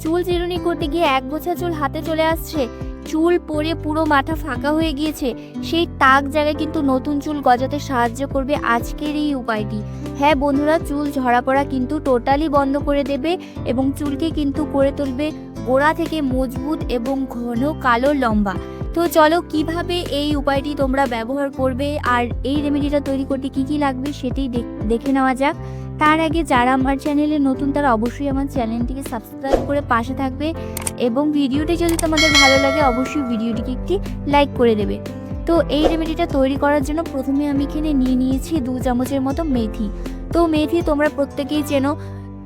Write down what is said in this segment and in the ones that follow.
চুল চিরুনি করতে গিয়ে এক গোছা চুল হাতে চলে আসছে, চুল পড়ে পুরো মাথা ফাঁকা হয়ে গিয়েছে, সেই টাক জায়গায় কিন্তু নতুন চুল গজাতে সাহায্য করবে আজকের এই উপায়টি। হ্যাঁ বন্ধুরা, চুল ঝরা পড়া কিন্তু টোটালি বন্ধ করে দেবে এবং চুলকে কিন্তু করে তুলবে গোড়া থেকে মজবুত এবং ঘন কালো লম্বা। তো চলো কিভাবে এই উপায়টি তোমরা ব্যবহার করবে আর এই রেমেডিটা তৈরি করতে কি কি লাগবে সেটাই দেখে নেওয়া যাক। তার আগে যারা আমার চ্যানেলে নতুন তারা অবশ্যই আমার চ্যানেলটিকে সাবস্ক্রাইব করে পাশে থাকবে এবং ভিডিওটি যদি তোমাদের ভালো লাগে অবশ্যই ভিডিওটিকে একটি লাইক করে দেবে। তো এই রেমেডিটা তৈরি করার জন্য প্রথমে আমি এখানে নিয়ে নিয়েছি 2 চামচের মতো মেথি। তো মেথি তোমরা প্রত্যেকেই চেনো,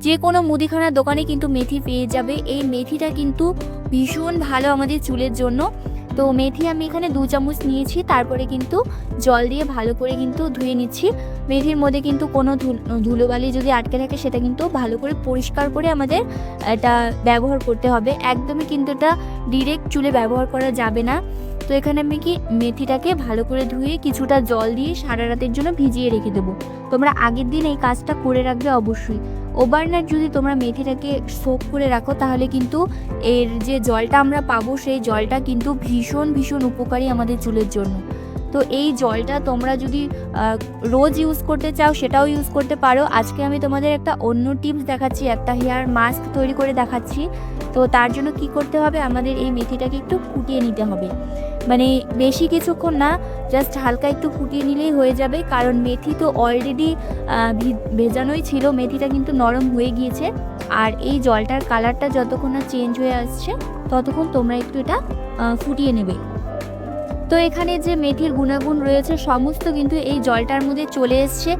যে কোনো মুদিখানার দোকানে কিন্তু মেথি পেয়ে যাবে। এই মেথিটা কিন্তু ভীষণ ভালো আমাদের চুলের জন্য। তো মেথি আমি এখানে 2 চামচ নিয়েছি, তারপরে কিন্তু জল দিয়ে ভালো করে কিন্তু ধুয়ে নিচ্ছি। মেথির মধ্যে কিন্তু কোনো ধুলোবালি যদি আটকে থাকে সেটা কিন্তু ভালো করে পরিষ্কার করে আমাদের এটা ব্যবহার করতে হবে। একদমই কিন্তু এটা ডিরেক্ট চুলে ব্যবহার করা যাবে না। তো এখানে আমি মেথিটাকে ভালো করে ধুয়ে কিছুটা জল দিয়ে সারা রাতের জন্য ভিজিয়ে রেখে দেবো। তোমরা আগের দিন এই কাজটা করে রাখবে অবশ্যই। ওভারনাইট যদি তোমরা মেথিটাকে সোক করে রাখো তাহলে কিন্তু এর যে জলটা আমরা পাবো সেই জলটা কিন্তু ভীষণ ভীষণ উপকারী আমাদের চুলের জন্য। তো এই জলটা তোমরা যদি রোজ ইউজ করতে চাও সেটাও ইউজ করতে পারো। আজকে আমি তোমাদের একটা অন্য টিপস দেখাচ্ছি, একটা হেয়ার মাস্ক তৈরি করে দেখাচ্ছি। তো তার জন্য কি করতে হবে, আমাদের এই মেথিটাকে একটু ফুটিয়ে নিতে হবে, মানে বেশি কিছুক্ষণ না, জাস্ট হালকা একটু ফুটিয়ে নিলেই হয়ে যাবে। কারণ মেথি তো অলরেডি ভেজানোই ছিল, মেথিটা কিন্তু নরম হয়ে গিয়েছে। আর এই জলটার কালারটা যতক্ষণ না চেঞ্জ হয়ে আসছে ততক্ষণ তোমরা একটু এটা ফুটিয়ে নেবে। তো এখানে যে মেথির গুণাগুণ রয়েছে সমস্ত কিন্তু এই জলটার মধ্যে চলে এসছে।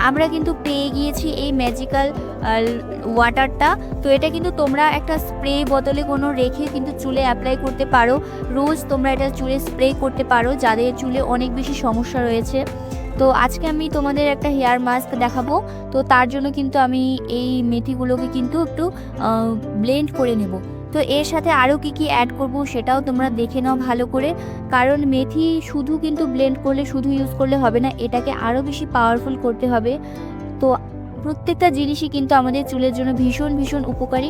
আমরা কিন্তু পেয়ে গিয়েছি এই ম্যাজিক্যাল ওয়াটারটা। তো এটা কিন্তু তোমরা একটা স্প্রে বোতলে কোনো রেখে কিন্তু চুলে অ্যাপ্লাই করতে পারো। রোজ তোমরা এটা চুলে স্প্রে করতে পারো যাদের চুলে অনেক বেশি সমস্যা রয়েছে। তো আজকে আমি তোমাদের একটা হেয়ার মাস্ক দেখাবো। তো তার জন্য কিন্তু আমি এই মেথিগুলোকে কিন্তু একটু ব্লেন্ড করে নেব। তো এর সাথে আরও কি কি অ্যাড করব সেটাও তোমরা দেখে নাও ভালো করে। কারণ মেথি শুধু কিন্তু ব্লেন্ড করলে, শুধু ইউজ করলে হবে না, এটাকে আরও বেশি পাওয়ারফুল করতে হবে। তো প্রত্যেকটা জিনিসই কিন্তু আমাদের চুলের জন্য ভীষণ ভীষণ উপকারী।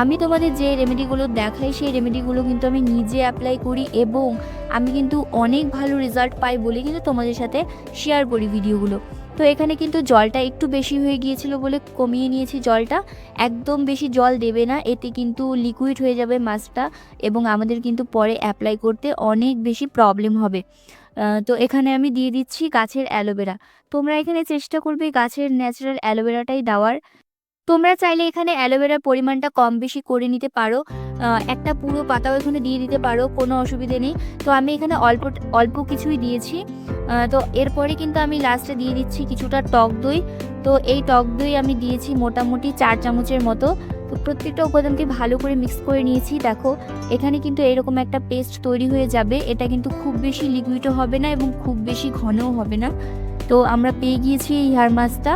আমি তোমাদের যে রেমেডিগুলো দেখাই সেই রেমেডিগুলো কিন্তু আমি নিজে অ্যাপ্লাই করি এবং আমি কিন্তু অনেক ভালো রেজাল্ট পাই বলে কিন্তু তোমাদের সাথে শেয়ার করি ভিডিওগুলো। তো এখানে কিন্তু জলটা একটু বেশি হয়ে গিয়েছিল বলে কমিয়ে নিয়েছি জলটা। একদম বেশি জল দেবে না, এতে কিন্তু লিকুইড হয়ে যাবে মাস্কটা এবং আমাদের কিন্তু পরে অ্যাপ্লাই করতে অনেক বেশি প্রবলেম হবে। তো এখানে আমি দিয়ে দিচ্ছি গাছের অ্যালোভেরা। তোমরা এখানে চেষ্টা করবে গাছের ন্যাচারাল অ্যালোভেরাটাই দেওয়ার। তোমরা চাইলে এখানে অ্যালোভেরার পরিমাণটা কম বেশি করে নিতে পারো, একটা পুরো পাতাও এখানে দিয়ে দিতে পারো, কোনো অসুবিধে নেই। তো আমি এখানে অল্প অল্প কিছুই দিয়েছি। তো এরপরে কিন্তু আমি লাস্টে দিয়ে দিচ্ছি কিছুটা টক দই। তো এই টক দই আমি দিয়েছি মোটামুটি 4 চামচের মতো। তো প্রত্যেকটা উপাদানকে ভালো করে মিক্স করে নিয়েছি। দেখো এখানে কিন্তু এরকম একটা পেস্ট তৈরি হয়ে যাবে। এটা কিন্তু খুব বেশি লিকুইডও হবে না এবং খুব বেশি ঘনও হবে না। তো আমরা পেয়ে গিয়েছি এই হেয়ার মাস্কটা।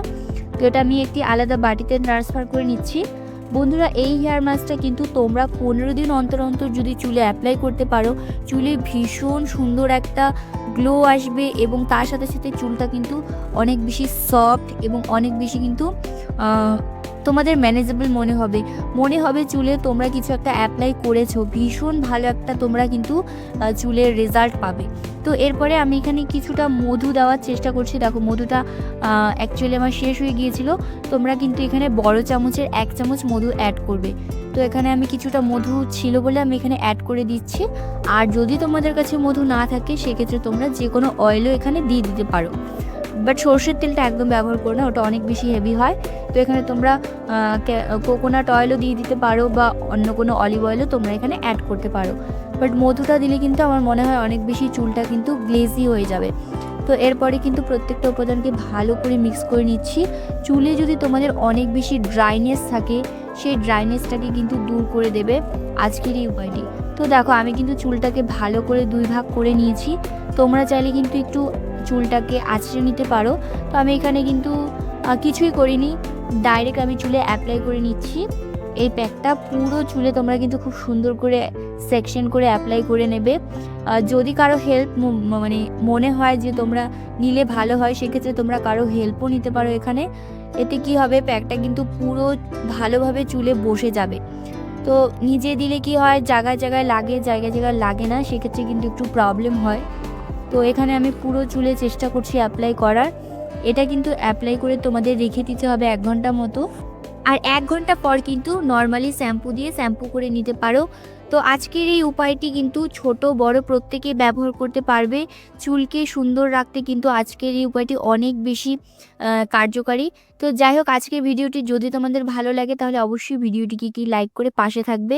তো এটা আমি একটি আলাদা বাটিতে ট্রান্সফার করে নিচ্ছি। বন্ধুরা এই হেয়ার মাস্কটা কিন্তু তোমরা 15 দিন অন্তর অন্তর যদি চুলে অ্যাপ্লাই করতে পারো, চুলে ভীষণ সুন্দর একটা গ্লো আসবে এবং তার সাথে সাথে চুলটা কিন্তু অনেক বেশি সফট এবং অনেক বেশি কিন্তু তোমাদের ম্যানেজেবল মনে হবে চুলে তোমরা কিছু একটা অ্যাপ্লাই করেছো। ভীষণ ভালো একটা তোমরা কিন্তু চুলের রেজাল্ট পাবে। তো এরপরে আমি এখানে কিছুটা মধু দেওয়ার চেষ্টা করছি। দেখো মধুটা অ্যাকচুয়ালি আমার শেষ হয়ে গিয়েছিল। তোমরা কিন্তু এখানে বড় চামচের 1 চামচ মধু অ্যাড করবে। তো এখানে আমি কিছুটা মধু ছিল বলে আমি এখানে অ্যাড করে দিচ্ছি। আর যদি তোমাদের কাছে মধু না থাকে সেক্ষেত্রে তোমরা যে কোনো অয়েলও এখানে দিয়ে দিতে পারো, বাট সর্ষের তেলটা একদম ব্যবহার করো না, ওটা অনেক বেশি হেভি হয়। তো এখানে তোমরা কোকোনাট অয়েলও দিয়ে দিতে পারো বা অন্য কোনো অলিভ অয়েলও তোমরা এখানে অ্যাড করতে পারো। বাট মধুটা দিলে কিন্তু আমার মনে হয় অনেক বেশি চুলটা কিন্তু গ্লেজি হয়ে যাবে। তো এরপরে কিন্তু প্রত্যেকটা উপাদানকে ভালো করে মিক্স করে নিচ্ছি। চুলে যদি তোমাদের অনেক বেশি ড্রাইনেস থাকে সেই ড্রাইনেসটাকে কিন্তু দূর করে দেবে আজকের এই উপায়টি। তো দেখো আমি কিন্তু চুলটাকে ভালো করে 2 ভাগ করে নিয়েছি। তোমরা চাইলে কিন্তু একটু চুলটাকে আঁচড়ে নিতে পারো। তো আমি এখানে কিন্তু কিছুই করিনি, ডাইরেক্ট আমি চুলে অ্যাপ্লাই করে নিচ্ছি। এই প্যাকটা পুরো চুলে তোমরা কিন্তু খুব সুন্দর করে সেকশন করে অ্যাপ্লাই করে নেবে। যদি কারো হেল্প মানে মনে হয় যে তোমরা নিলে ভালো হয় সেক্ষেত্রে তোমরা কারো হেল্পও নিতে পারো এখানে। এতে কি হবে, প্যাকটা কিন্তু পুরো ভালোভাবে চুলে বসে যাবে। তো নিজে দিলে কি হয়, জায়গায় জায়গায় লাগে, জায়গায় জায়গায় লাগে না, সেক্ষেত্রে কিন্তু একটু প্রবলেম হয়। তো এখানে আমি পুরো চুলে চেষ্টা করছি অ্যাপ্লাই করার। এটা কিন্তু অ্যাপ্লাই করে তোমাদের রেখে দিতে হবে 1 ঘন্টা মতো। আর 1 ঘন্টা পর কিন্তু নর্মালি শ্যাম্পু দিয়ে শ্যাম্পু করে নিতে পারো। তো আজকের এই উপায়টি কিন্তু ছোট বড় প্রত্যেকেই ব্যবহার করতে পারবে। চুলকে সুন্দর রাখতে কিন্তু আজকের এই উপায়টি অনেক বেশি কার্যকারী। তো যাই হোক, আজকের ভিডিওটি যদি তোমাদের ভালো লাগে তাহলে অবশ্যই ভিডিওটিকে লাইক করে পাশে থাকবে।